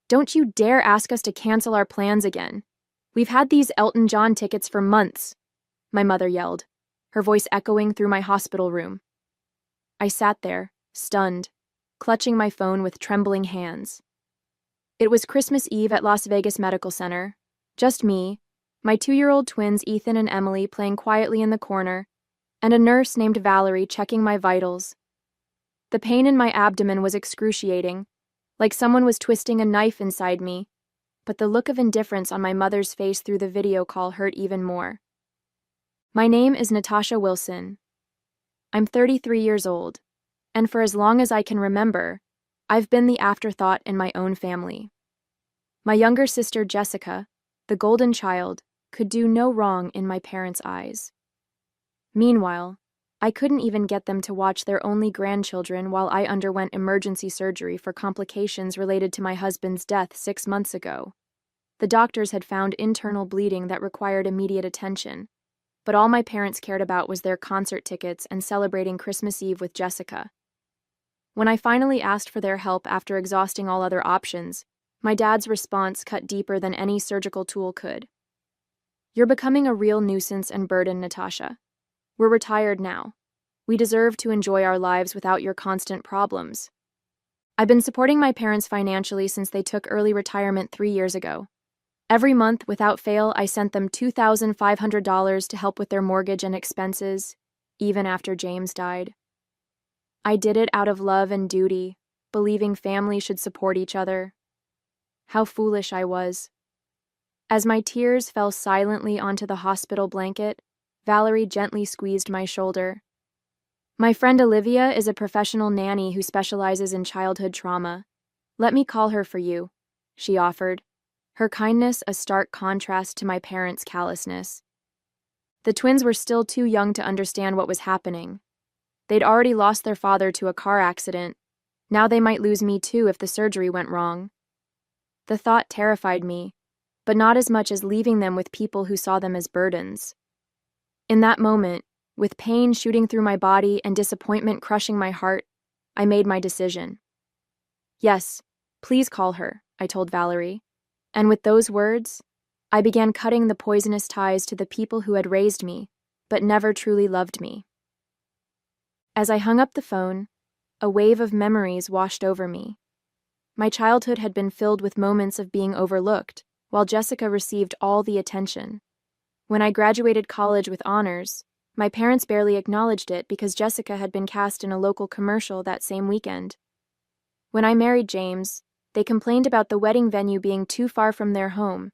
Don't you dare ask us to cancel our plans again. We've had these Elton John tickets for months, my mother yelled, her voice echoing through my hospital room. I sat there, stunned, clutching my phone with trembling hands. It was Christmas Eve at Las Vegas Medical Center. Just me, my 2-year-old twins Ethan and Emily playing quietly in the corner, and a nurse named Valerie checking my vitals. The pain in my abdomen was excruciating, like someone was twisting a knife inside me, but the look of indifference on my mother's face through the video call hurt even more. My name is Natasha Wilson. I'm 33 years old, and for as long as I can remember, I've been the afterthought in my own family. My younger sister Jessica, the golden child, could do no wrong in my parents' eyes. Meanwhile, I couldn't even get them to watch their only grandchildren while I underwent emergency surgery for complications related to my husband's death 6 months ago. The doctors had found internal bleeding that required immediate attention, but all my parents cared about was their concert tickets and celebrating Christmas Eve with Jessica. When I finally asked for their help after exhausting all other options, my dad's response cut deeper than any surgical tool could. You're becoming a real nuisance and burden, Natasha. We're retired now. We deserve to enjoy our lives without your constant problems. I've been supporting my parents financially since they took early retirement 3 years ago. Every month, without fail, I sent them $2,500 to help with their mortgage and expenses, even after James died. I did it out of love and duty, believing family should support each other. How foolish I was. As my tears fell silently onto the hospital blanket, Valerie gently squeezed my shoulder. My friend Olivia is a professional nanny who specializes in childhood trauma. Let me call her for you, she offered, her kindness a stark contrast to my parents' callousness. The twins were still too young to understand what was happening. They'd already lost their father to a car accident. Now they might lose me too if the surgery went wrong. The thought terrified me, but not as much as leaving them with people who saw them as burdens. In that moment, with pain shooting through my body and disappointment crushing my heart, I made my decision. Yes, please call her, I told Valerie, and with those words, I began cutting the poisonous ties to the people who had raised me, but never truly loved me. As I hung up the phone, a wave of memories washed over me. My childhood had been filled with moments of being overlooked, while Jessica received all the attention. When I graduated college with honors, my parents barely acknowledged it because Jessica had been cast in a local commercial that same weekend. When I married James, they complained about the wedding venue being too far from their home.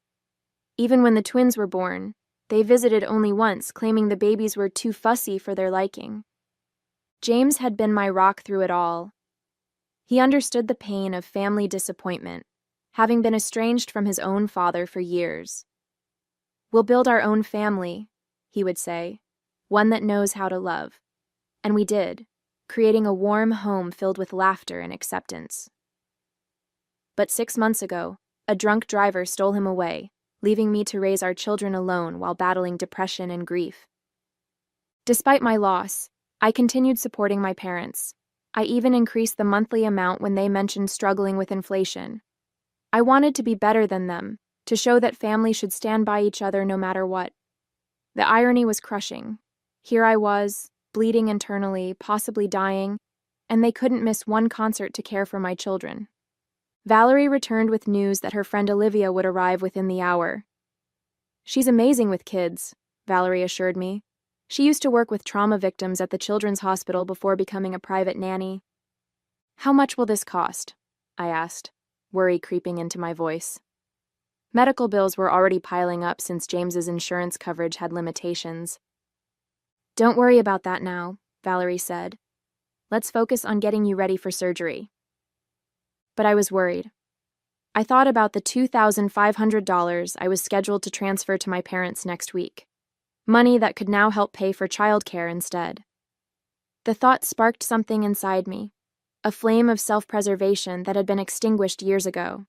Even when the twins were born, they visited only once, claiming the babies were too fussy for their liking. James had been my rock through it all. He understood the pain of family disappointment, having been estranged from his own father for years. We'll build our own family, he would say, one that knows how to love. And we did, creating a warm home filled with laughter and acceptance. But 6 months ago, a drunk driver stole him away, leaving me to raise our children alone while battling depression and grief. Despite my loss, I continued supporting my parents. I even increased the monthly amount when they mentioned struggling with inflation. I wanted to be better than them, to show that family should stand by each other no matter what. The irony was crushing. Here I was, bleeding internally, possibly dying, and they couldn't miss one concert to care for my children. Valerie returned with news that her friend Olivia would arrive within the hour. She's amazing with kids, Valerie assured me. She used to work with trauma victims at the children's hospital before becoming a private nanny. How much will this cost? I asked, worry creeping into my voice. Medical bills were already piling up since James's insurance coverage had limitations. Don't worry about that now, Valerie said. Let's focus on getting you ready for surgery. But I was worried. I thought about the $2,500 I was scheduled to transfer to my parents next week. Money that could now help pay for childcare instead. The thought sparked something inside me, a flame of self-preservation that had been extinguished years ago.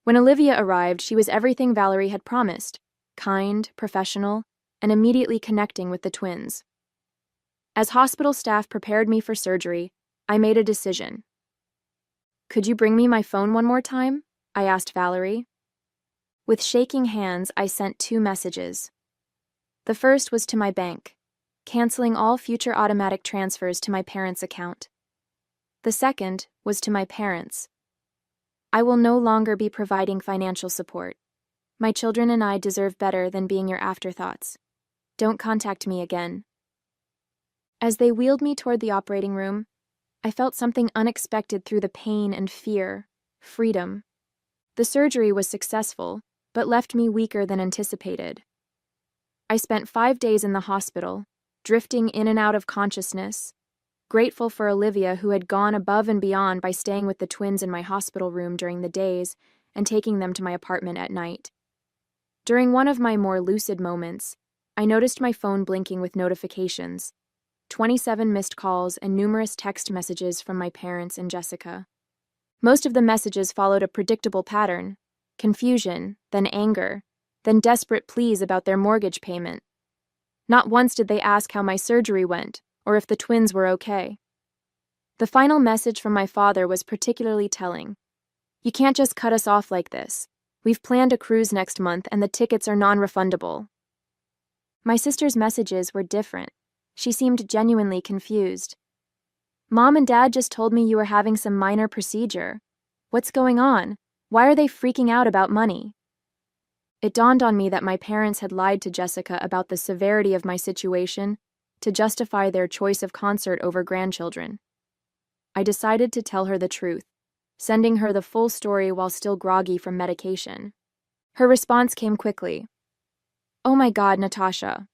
When Olivia arrived, she was everything Valerie had promised, kind, professional, and immediately connecting with the twins. As hospital staff prepared me for surgery, I made a decision. Could you bring me my phone one more time? I asked Valerie. With shaking hands, I sent 2 messages. The first was to my bank, canceling all future automatic transfers to my parents' account. The second was to my parents. I will no longer be providing financial support. My children and I deserve better than being your afterthoughts. Don't contact me again. As they wheeled me toward the operating room, I felt something unexpected through the pain and fear: freedom. The surgery was successful, but left me weaker than anticipated. I spent 5 days in the hospital, drifting in and out of consciousness, grateful for Olivia, who had gone above and beyond by staying with the twins in my hospital room during the days and taking them to my apartment at night. During one of my more lucid moments, I noticed my phone blinking with notifications: 27 missed calls and numerous text messages from my parents and Jessica. Most of the messages followed a predictable pattern: confusion, then anger, then desperate pleas about their mortgage payment. Not once did they ask how my surgery went or if the twins were okay. The final message from my father was particularly telling. "You can't just cut us off like this. We've planned a cruise next month and the tickets are non-refundable." My sister's messages were different. She seemed genuinely confused. "Mom and Dad just told me you were having some minor procedure. What's going on? Why are they freaking out about money?" It dawned on me that my parents had lied to Jessica about the severity of my situation to justify their choice of concert over grandchildren. I decided to tell her the truth, sending her the full story while still groggy from medication. Her response came quickly. "Oh my God, Natasha.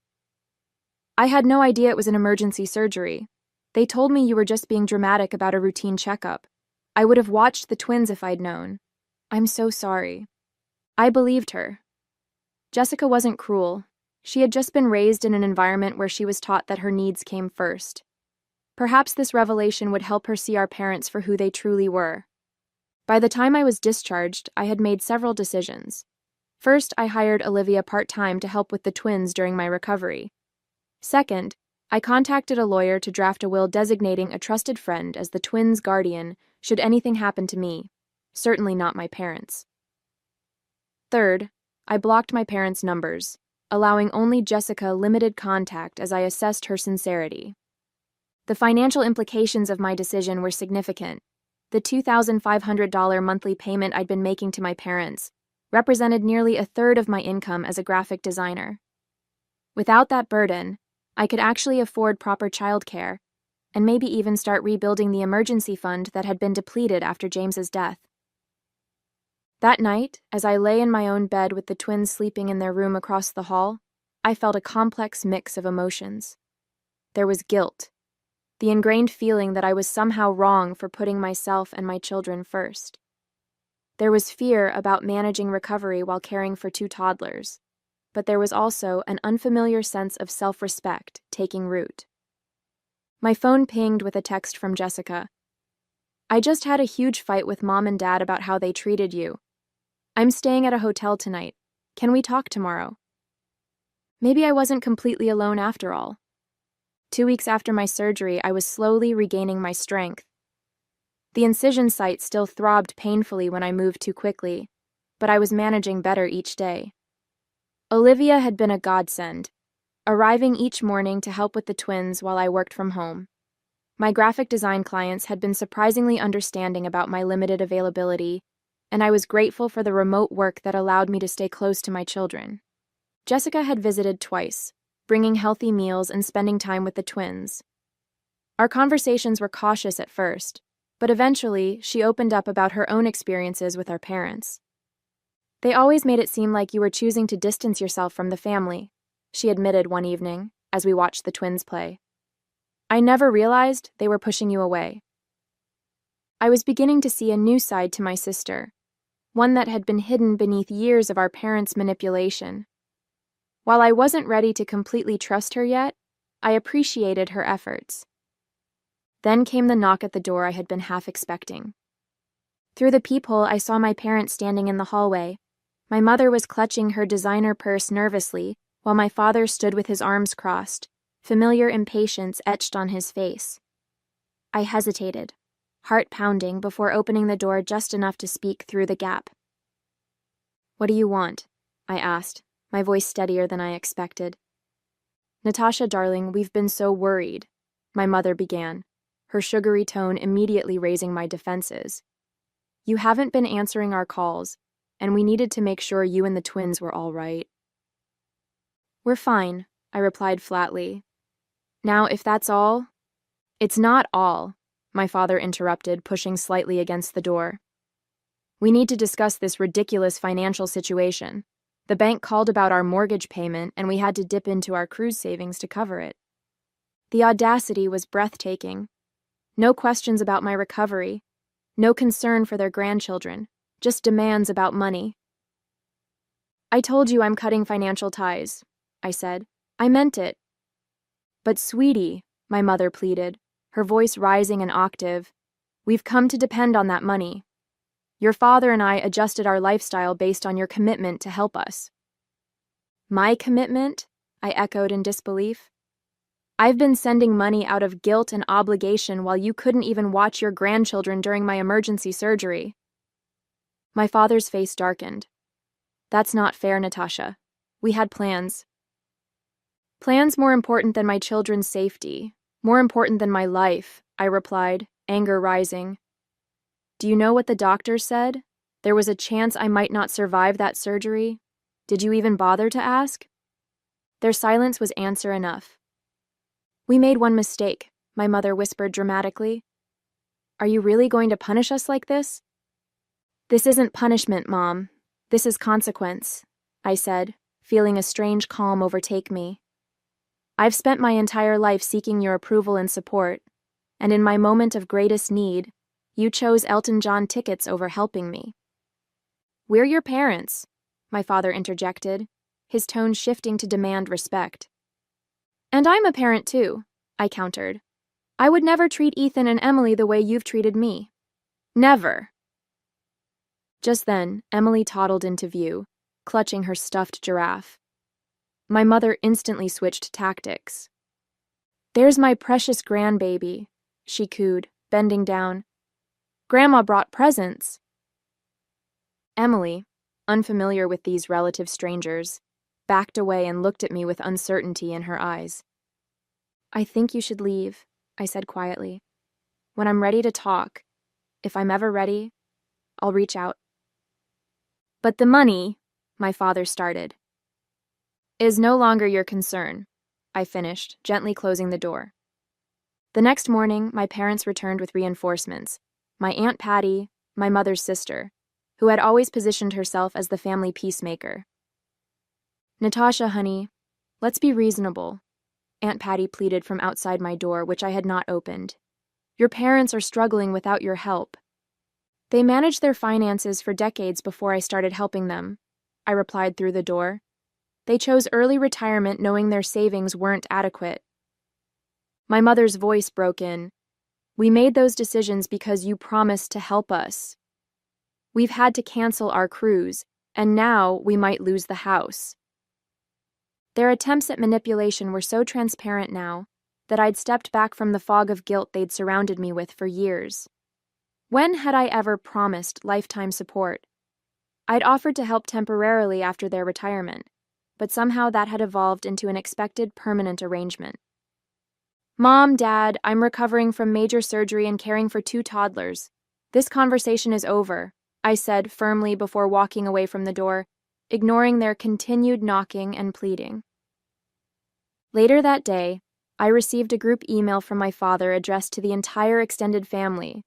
I had no idea it was an emergency surgery. They told me you were just being dramatic about a routine checkup. I would have watched the twins if I'd known. I'm so sorry." I believed her. Jessica wasn't cruel. She had just been raised in an environment where she was taught that her needs came first. Perhaps this revelation would help her see our parents for who they truly were. By the time I was discharged, I had made several decisions. First, I hired Olivia part-time to help with the twins during my recovery. Second, I contacted a lawyer to draft a will designating a trusted friend as the twins' guardian should anything happen to me, certainly not my parents. Third, I blocked my parents' numbers, allowing only Jessica limited contact as I assessed her sincerity. The financial implications of my decision were significant. The $2,500 monthly payment I'd been making to my parents represented nearly a third of my income as a graphic designer. Without that burden, I could actually afford proper childcare and maybe even start rebuilding the emergency fund that had been depleted after James's death. That night, as I lay in my own bed with the twins sleeping in their room across the hall, I felt a complex mix of emotions. There was guilt, the ingrained feeling that I was somehow wrong for putting myself and my children first. There was fear about managing recovery while caring for 2 toddlers, but there was also an unfamiliar sense of self-respect taking root. My phone pinged with a text from Jessica. "I just had a huge fight with Mom and Dad about how they treated you. I'm staying at a hotel tonight. Can we talk tomorrow?" Maybe I wasn't completely alone after all. 2 weeks after my surgery, I was slowly regaining my strength. The incision site still throbbed painfully when I moved too quickly, but I was managing better each day. Olivia had been a godsend, arriving each morning to help with the twins while I worked from home. My graphic design clients had been surprisingly understanding about my limited availability, and I was grateful for the remote work that allowed me to stay close to my children. Jessica had visited twice, bringing healthy meals and spending time with the twins. Our conversations were cautious at first, but eventually she opened up about her own experiences with our parents. "They always made it seem like you were choosing to distance yourself from the family," she admitted one evening as we watched the twins play. "I never realized they were pushing you away." I was beginning to see a new side to my sister, one that had been hidden beneath years of our parents' manipulation. While I wasn't ready to completely trust her yet, I appreciated her efforts. Then came the knock at the door I had been half expecting. Through the peephole, I saw my parents standing in the hallway. My mother was clutching her designer purse nervously, while my father stood with his arms crossed, familiar impatience etched on his face. I hesitated, heart pounding, before opening the door just enough to speak through the gap. What do you want? I asked, my voice steadier than I expected. Natasha, darling, we've been so worried, my mother began, her sugary tone immediately raising my defenses. You haven't been answering our calls, and we needed to make sure you and the twins were all right. We're fine, I replied flatly. Now, if that's all... It's not all, my father interrupted, pushing slightly against the door. We need to discuss this ridiculous financial situation. The bank called about our mortgage payment, and we had to dip into our cruise savings to cover it. The audacity was breathtaking. No questions about my recovery, no concern for their grandchildren, just demands about money. I told you I'm cutting financial ties, I said. I meant it. But sweetie, my mother pleaded, her voice rising an octave, we've come to depend on that money. Your father and I adjusted our lifestyle based on your commitment to help us. My commitment? I echoed in disbelief. I've been sending money out of guilt and obligation while you couldn't even watch your grandchildren during my emergency surgery. My father's face darkened. That's not fair, Natasha. We had plans. Plans more important than my children's safety, more important than my life, I replied, anger rising. Do you know what the doctor said? There was a chance I might not survive that surgery. Did you even bother to ask? Their silence was answer enough. We made one mistake, my mother whispered dramatically. Are you really going to punish us like this? This isn't punishment, Mom. This is consequence, I said, feeling a strange calm overtake me. I've spent my entire life seeking your approval and support, and in my moment of greatest need, you chose Elton John tickets over helping me. We're your parents, my father interjected, his tone shifting to demand respect. And I'm a parent too, I countered. I would never treat Ethan and Emily the way you've treated me. Never. Just then, Emily toddled into view, clutching her stuffed giraffe. My mother instantly switched tactics. There's my precious grandbaby, she cooed, bending down. Grandma brought presents. Emily, unfamiliar with these relative strangers, backed away and looked at me with uncertainty in her eyes. I think you should leave, I said quietly. When I'm ready to talk, if I'm ever ready, I'll reach out. But the money, my father started, is no longer your concern, I finished, gently closing the door. The next morning, my parents returned with reinforcements. My Aunt Patty, my mother's sister, who had always positioned herself as the family peacemaker. Natasha, honey, let's be reasonable, Aunt Patty pleaded from outside my door, which I had not opened. Your parents are struggling without your help. They managed their finances for decades before I started helping them, I replied through the door. They chose early retirement knowing their savings weren't adequate. My mother's voice broke in. We made those decisions because you promised to help us. We've had to cancel our cruise, and now we might lose the house. Their attempts at manipulation were so transparent now that I'd stepped back from the fog of guilt they'd surrounded me with for years. When had I ever promised lifetime support? I'd offered to help temporarily after their retirement, but somehow that had evolved into an expected permanent arrangement. Mom, Dad, I'm recovering from major surgery and caring for 2 toddlers. This conversation is over, I said firmly before walking away from the door, ignoring their continued knocking and pleading. Later that day, I received a group email from my father addressed to the entire extended family,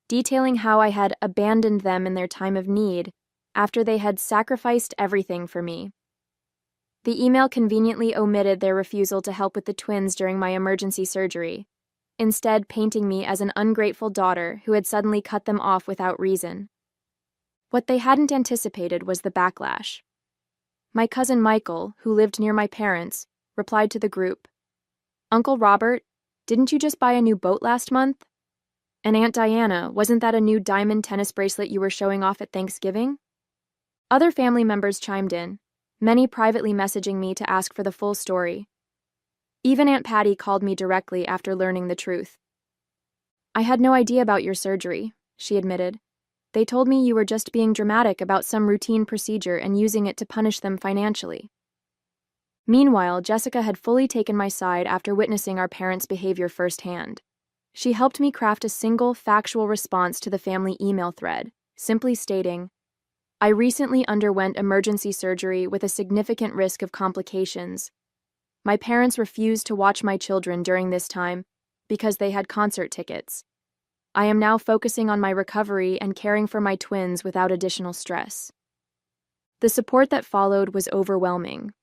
detailing how I had abandoned them in their time of need after they had sacrificed everything for me. The email conveniently omitted their refusal to help with the twins during my emergency surgery, instead painting me as an ungrateful daughter who had suddenly cut them off without reason. What they hadn't anticipated was the backlash. My cousin Michael, who lived near my parents, replied to the group, Uncle Robert, didn't you just buy a new boat last month? And Aunt Diana, wasn't that a new diamond tennis bracelet you were showing off at Thanksgiving? Other family members chimed in, many privately messaging me to ask for the full story. Even Aunt Patty called me directly after learning the truth. I had no idea about your surgery, she admitted. They told me you were just being dramatic about some routine procedure and using it to punish them financially. Meanwhile, Jessica had fully taken my side after witnessing our parents' behavior firsthand. She helped me craft a single, factual response to the family email thread, simply stating, "I recently underwent emergency surgery with a significant risk of complications. My parents refused to watch my children during this time because they had concert tickets. I am now focusing on my recovery and caring for my twins without additional stress." The support that followed was overwhelming.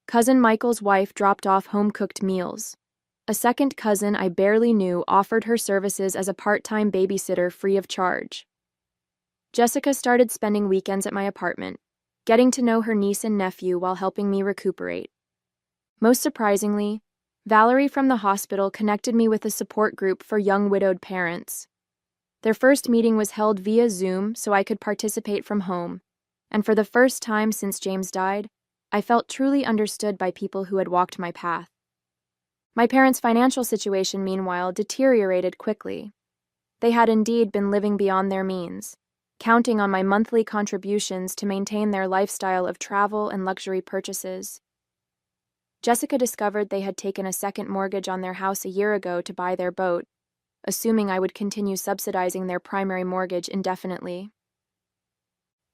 Cousin Michael's wife dropped off home-cooked meals. A second cousin I barely knew offered her services as a part-time babysitter free of charge. Jessica started spending weekends at my apartment, getting to know her niece and nephew while helping me recuperate. Most surprisingly, Valerie from the hospital connected me with a support group for young widowed parents. Their first meeting was held via Zoom so I could participate from home, and for the first time since James died, I felt truly understood by people who had walked my path. My parents' financial situation, meanwhile, deteriorated quickly. They had indeed been living beyond their means, counting on my monthly contributions to maintain their lifestyle of travel and luxury purchases. Jessica discovered they had taken a second mortgage on their house a year ago to buy their boat, assuming I would continue subsidizing their primary mortgage indefinitely.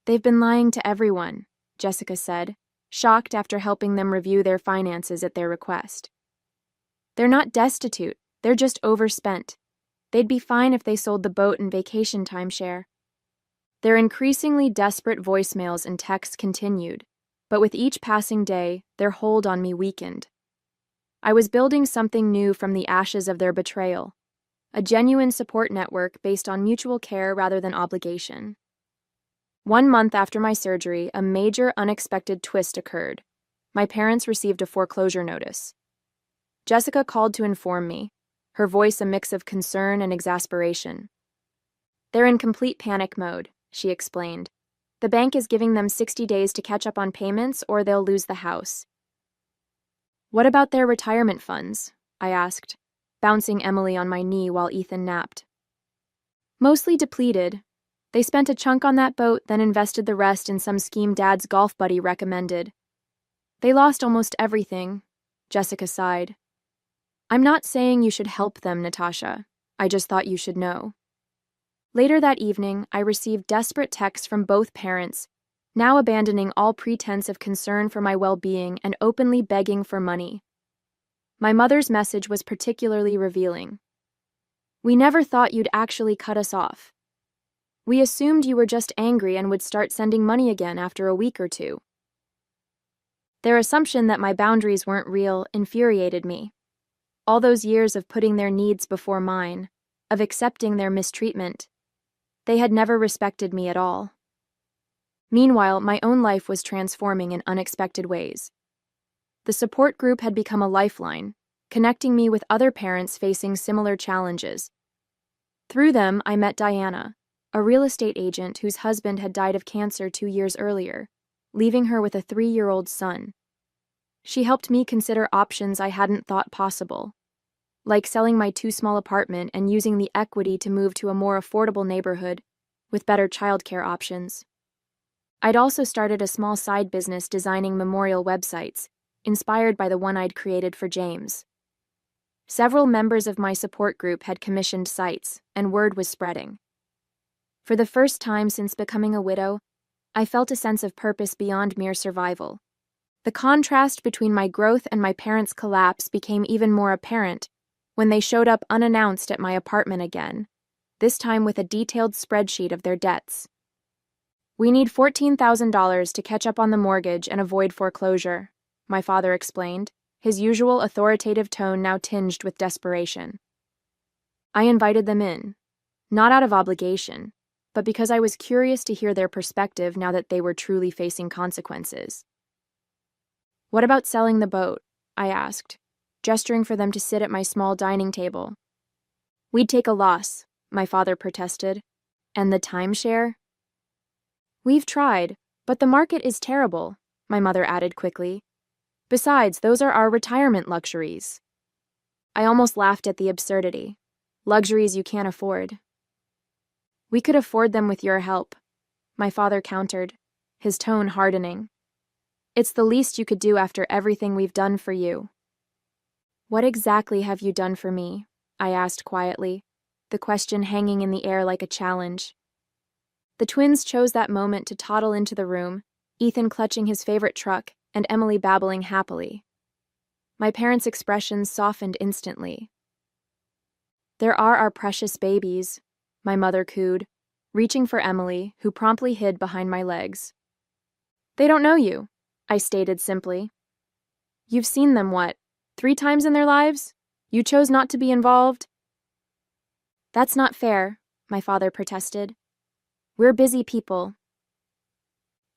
"They've been lying to everyone," Jessica said, shocked after helping them review their finances at their request. "They're not destitute, they're just overspent. They'd be fine if they sold the boat and vacation timeshare." Their increasingly desperate voicemails and texts continued, but with each passing day, their hold on me weakened. I was building something new from the ashes of their betrayal, a genuine support network based on mutual care rather than obligation. 1 month after my surgery, a major unexpected twist occurred. My parents received a foreclosure notice. Jessica called to inform me, her voice a mix of concern and exasperation. "They're in complete panic mode," she explained. "The bank is giving them 60 days to catch up on payments or they'll lose the house." "What about their retirement funds?" I asked, bouncing Emily on my knee while Ethan napped. "Mostly depleted. They spent a chunk on that boat, then invested the rest in some scheme Dad's golf buddy recommended. They lost almost everything," Jessica sighed. "I'm not saying you should help them, Natasha. I just thought you should know." Later that evening, I received desperate texts from both parents, now abandoning all pretense of concern for my well-being and openly begging for money. My mother's message was particularly revealing. "We never thought you'd actually cut us off. We assumed you were just angry and would start sending money again after a week or two." Their assumption that my boundaries weren't real infuriated me. All those years of putting their needs before mine, of accepting their mistreatment, they had never respected me at all. Meanwhile, my own life was transforming in unexpected ways. The support group had become a lifeline, connecting me with other parents facing similar challenges. Through them, I met Diana, a real estate agent whose husband had died of cancer 2 years earlier, leaving her with a 3-year-old son. She helped me consider options I hadn't thought possible, like selling my too-small apartment and using the equity to move to a more affordable neighborhood with better childcare options. I'd also started a small side business designing memorial websites, inspired by the one I'd created for James. Several members of my support group had commissioned sites, and word was spreading. For the first time since becoming a widow, I felt a sense of purpose beyond mere survival. The contrast between my growth and my parents' collapse became even more apparent when they showed up unannounced at my apartment again, this time with a detailed spreadsheet of their debts. "We need $14,000 to catch up on the mortgage and avoid foreclosure," my father explained, his usual authoritative tone now tinged with desperation. I invited them in, not out of obligation, but because I was curious to hear their perspective now that they were truly facing consequences. "What about selling the boat?" I asked, gesturing for them to sit at my small dining table. "We'd take a loss," my father protested. "And the timeshare?" "We've tried, but the market is terrible," my mother added quickly. "Besides, those are our retirement luxuries." I almost laughed at the absurdity. Luxuries you can't afford. We could afford them with your help, my father countered, his tone hardening. It's the least you could do after everything we've done for you. What exactly have you done for me? I asked quietly, the question hanging in the air like a challenge. The twins chose that moment to toddle into the room, Ethan clutching his favorite truck and Emily babbling happily. My parents' expressions softened instantly. There are our precious babies, my mother cooed, reaching for Emily, who promptly hid behind my legs. They don't know you, I stated simply. You've seen them, 3 times in their lives? You chose not to be involved? That's not fair, my father protested. We're busy people.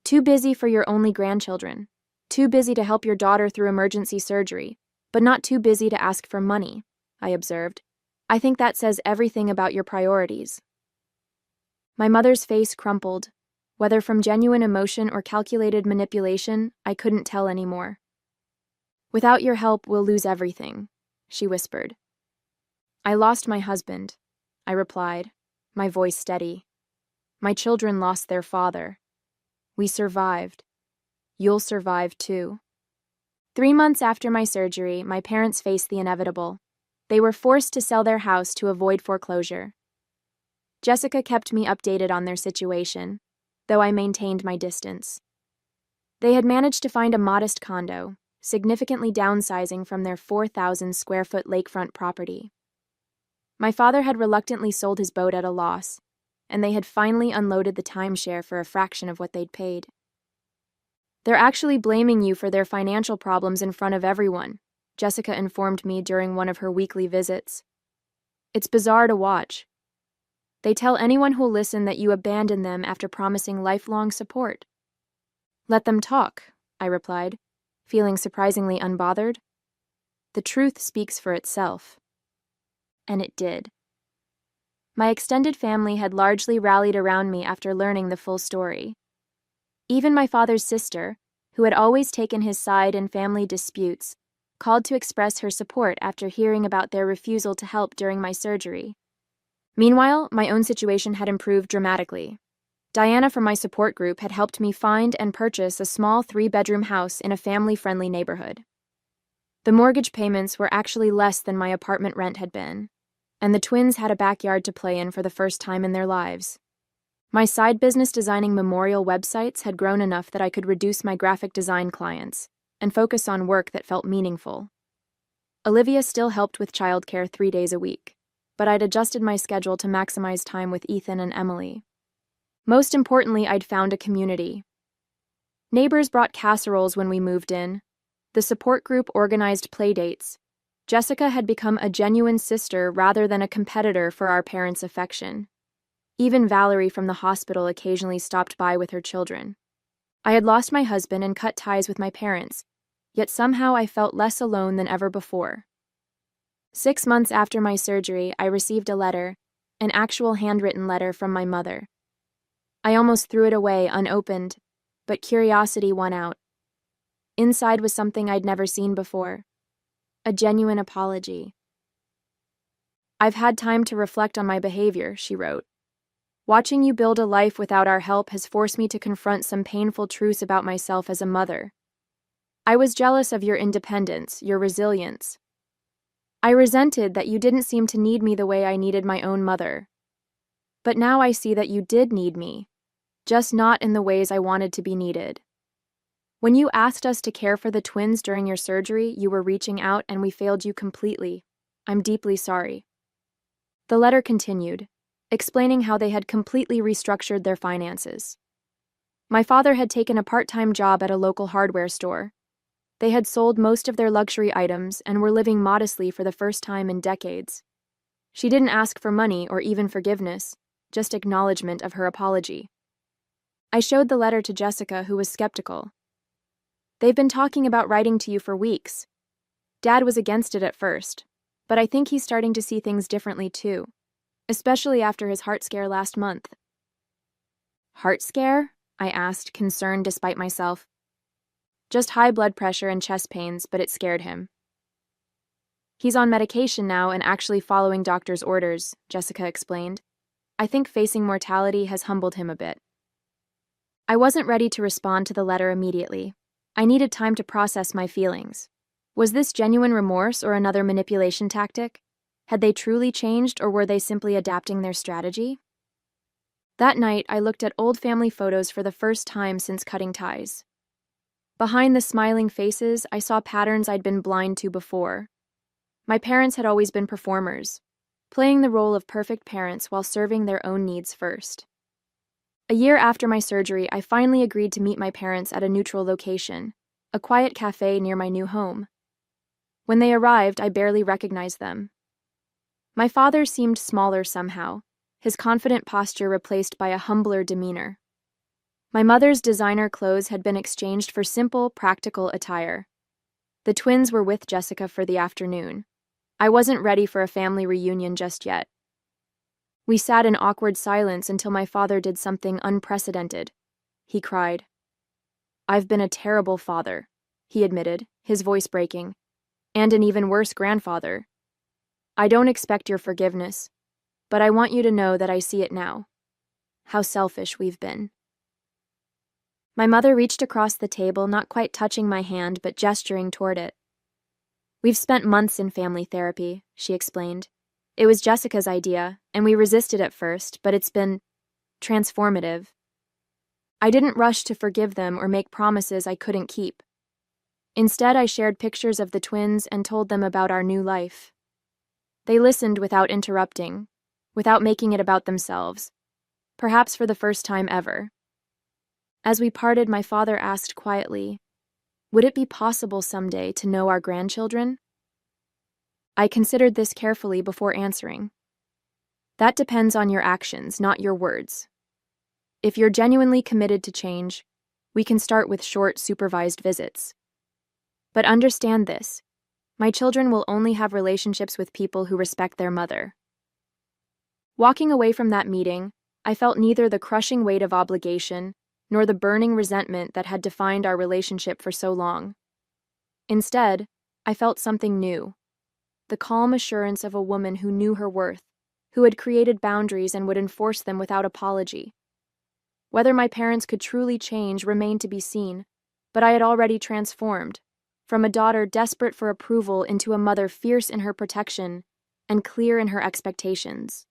Too busy for your only grandchildren. Too busy to help your daughter through emergency surgery, but not too busy to ask for money, I observed. I think that says everything about your priorities. My mother's face crumpled. Whether from genuine emotion or calculated manipulation, I couldn't tell anymore. Without your help, we'll lose everything, she whispered. I lost my husband, I replied, my voice steady. My children lost their father. We survived. You'll survive too. 3 months after my surgery, my parents faced the inevitable. They were forced to sell their house to avoid foreclosure. Jessica kept me updated on their situation, though I maintained my distance. They had managed to find a modest condo, significantly downsizing from their 4,000-square-foot lakefront property. My father had reluctantly sold his boat at a loss, and they had finally unloaded the timeshare for a fraction of what they'd paid. They're actually blaming you for their financial problems in front of everyone, Jessica informed me during one of her weekly visits. It's bizarre to watch. They tell anyone who'll listen that you abandoned them after promising lifelong support. Let them talk, I replied, feeling surprisingly unbothered. The truth speaks for itself. And it did. My extended family had largely rallied around me after learning the full story. Even my father's sister, who had always taken his side in family disputes, called to express her support after hearing about their refusal to help during my surgery. Meanwhile, my own situation had improved dramatically. Diana from my support group had helped me find and purchase a small 3-bedroom house in a family-friendly neighborhood. The mortgage payments were actually less than my apartment rent had been, and the twins had a backyard to play in for the first time in their lives. My side business designing memorial websites had grown enough that I could reduce my graphic design clients and focus on work that felt meaningful. Olivia still helped with childcare 3 days a week, but I'd adjusted my schedule to maximize time with Ethan and Emily. Most importantly, I'd found a community. Neighbors brought casseroles when we moved in. The support group organized playdates. Jessica had become a genuine sister rather than a competitor for our parents' affection. Even Valerie from the hospital occasionally stopped by with her children. I had lost my husband and cut ties with my parents, yet somehow I felt less alone than ever before. 6 months after my surgery, I received a letter, an actual handwritten letter from my mother. I almost threw it away unopened, but curiosity won out. Inside was something I'd never seen before, a genuine apology. I've had time to reflect on my behavior, she wrote. Watching you build a life without our help has forced me to confront some painful truths about myself as a mother. I was jealous of your independence, your resilience. I resented that you didn't seem to need me the way I needed my own mother. But now I see that you did need me, just not in the ways I wanted to be needed. When you asked us to care for the twins during your surgery, you were reaching out and we failed you completely. I'm deeply sorry. The letter continued, explaining how they had completely restructured their finances. My father had taken a part-time job at a local hardware store. They had sold most of their luxury items and were living modestly for the first time in decades. She didn't ask for money or even forgiveness, just acknowledgement of her apology. I showed the letter to Jessica, who was skeptical. They've been talking about writing to you for weeks. Dad was against it at first, but I think he's starting to see things differently too, especially after his heart scare last month. Heart scare? I asked, concerned despite myself. Just high blood pressure and chest pains, but it scared him. He's on medication now and actually following doctor's orders, Jessica explained. I think facing mortality has humbled him a bit. I wasn't ready to respond to the letter immediately. I needed time to process my feelings. Was this genuine remorse or another manipulation tactic? Had they truly changed, or were they simply adapting their strategy? That night, I looked at old family photos for the first time since cutting ties. Behind the smiling faces, I saw patterns I'd been blind to before. My parents had always been performers, playing the role of perfect parents while serving their own needs first. A year after my surgery, I finally agreed to meet my parents at a neutral location, a quiet cafe near my new home. When they arrived, I barely recognized them. My father seemed smaller somehow, his confident posture replaced by a humbler demeanor. My mother's designer clothes had been exchanged for simple, practical attire. The twins were with Jessica for the afternoon. I wasn't ready for a family reunion just yet. We sat in awkward silence until my father did something unprecedented. He cried. "I've been a terrible father," he admitted, his voice breaking, "and an even worse grandfather. I don't expect your forgiveness, but I want you to know that I see it now. How selfish we've been." My mother reached across the table, not quite touching my hand, but gesturing toward it. "We've spent months in family therapy," she explained. "It was Jessica's idea, and we resisted at first, but it's been transformative. I didn't rush to forgive them or make promises I couldn't keep. Instead, I shared pictures of the twins and told them about our new life. They listened without interrupting, without making it about themselves, perhaps for the first time ever. As we parted, my father asked quietly, "Would it be possible someday to know our grandchildren?" I considered this carefully before answering. "That depends on your actions, not your words. If you're genuinely committed to change, we can start with short, supervised visits. But understand this, my children will only have relationships with people who respect their mother." Walking away from that meeting, I felt neither the crushing weight of obligation nor the burning resentment that had defined our relationship for so long. Instead, I felt something new. The calm assurance of a woman who knew her worth, who had created boundaries and would enforce them without apology. Whether my parents could truly change remained to be seen, but I had already transformed, from a daughter desperate for approval into a mother fierce in her protection and clear in her expectations.